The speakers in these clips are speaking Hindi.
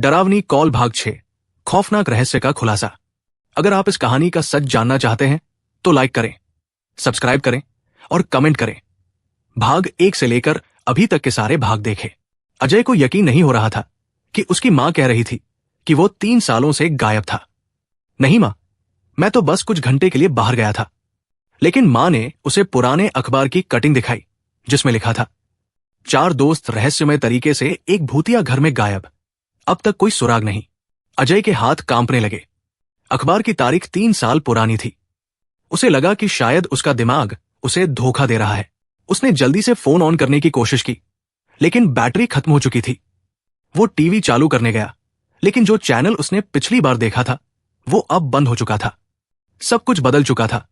डरावनी कॉल भाग 6, खौफनाक रहस्य का खुलासा। अगर आप इस कहानी का सच जानना चाहते हैं तो लाइक करें, सब्सक्राइब करें और कमेंट करें। भाग 1 से लेकर अभी तक के सारे भाग देखें। अजय को यकीन नहीं हो रहा था कि उसकी मां कह रही थी कि वो 3 सालों से गायब था। नहीं मां, मैं तो बस कुछ घंटे के लिए बाहर गया था। लेकिन मां ने उसे पुराने अखबार की कटिंग दिखाई जिसमें लिखा था, 4 दोस्त रहस्यमय तरीके से एक भूतिया घर में गायब, अब तक कोई सुराग नहीं। अजय के हाथ कांपने लगे। अखबार की तारीख 3 साल पुरानी थी। उसे लगा कि शायद उसका दिमाग उसे धोखा दे रहा है। उसने जल्दी से फोन ऑन करने की कोशिश की, लेकिन बैटरी खत्म हो चुकी थी। वो टीवी चालू करने गया, लेकिन जो चैनल उसने पिछली बार देखा था वो अब बंद हो चुका था। सब कुछ बदल चुका था।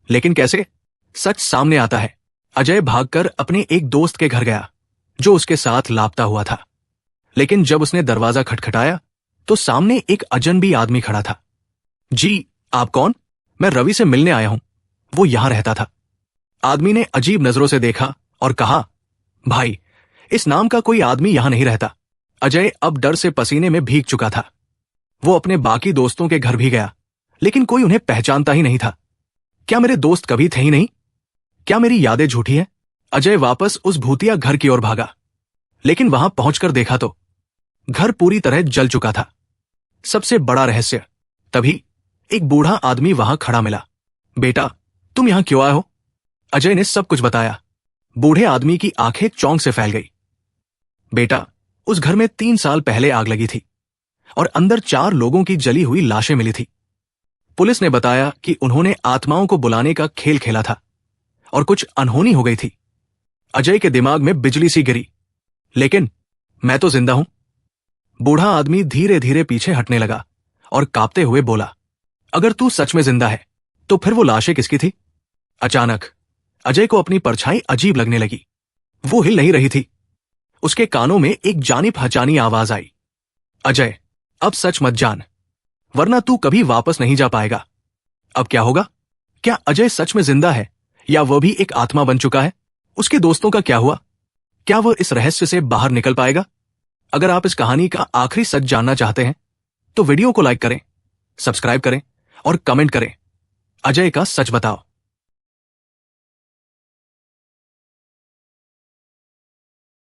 लेकिन कैसे? सच सामने आता है। अजय भागकर अपने एक दोस्त के घर गया जो उसके साथ लापता हुआ था। लेकिन जब उसने दरवाजा खटखटाया तो सामने एक अजनबी आदमी खड़ा था। जी, आप कौन? मैं रवि से मिलने आया हूं, वो यहां रहता था। आदमी ने अजीब नजरों से देखा और कहा, भाई, इस नाम का कोई आदमी यहां नहीं रहता। अजय अब डर से पसीने में भीग चुका था। वो अपने बाकी दोस्तों के घर भी गया, लेकिन कोई उन्हें पहचानता ही नहीं था। क्या मेरे दोस्त कभी थे ही नहीं? क्या मेरी यादें झूठी हैं? अजय वापस उस भूतिया घर की ओर भागा, लेकिन वहां पहुंचकर देखा तो घर पूरी तरह जल चुका था। सबसे बड़ा रहस्य, तभी एक बूढ़ा आदमी वहां खड़ा मिला। बेटा, तुम यहां क्यों आए हो? अजय ने सब कुछ बताया। बूढ़े आदमी की आंखें चौंक से फैल गई। बेटा, उस घर में 3 साल पहले आग लगी थी और अंदर 4 लोगों की जली हुई लाशें मिली थी। पुलिस ने बताया कि उन्होंने आत्माओं को बुलाने का खेल खेला था और कुछ अनहोनी हो गई थी। अजय के दिमाग में बिजली सी गिरी। लेकिन मैं तो जिंदा हूं। बूढ़ा आदमी धीरे धीरे पीछे हटने लगा और कांपते हुए बोला, अगर तू सच में जिंदा है तो फिर वो लाशें किसकी थी? अचानक अजय को अपनी परछाई अजीब लगने लगी। वो हिल नहीं रही थी। उसके कानों में एक जानी पहचानी आवाज आई, अजय, अब सच मत जान, वरना तू कभी वापस नहीं जा पाएगा। अब क्या होगा? क्या अजय सच में जिंदा है या वह भी एक आत्मा बन चुका है? उसके दोस्तों का क्या हुआ? क्या वह इस रहस्य से बाहर निकल पाएगा? अगर आप इस कहानी का आखिरी सच जानना चाहते हैं तो वीडियो को लाइक करें, सब्सक्राइब करें और कमेंट करें। अजय का सच बताओ।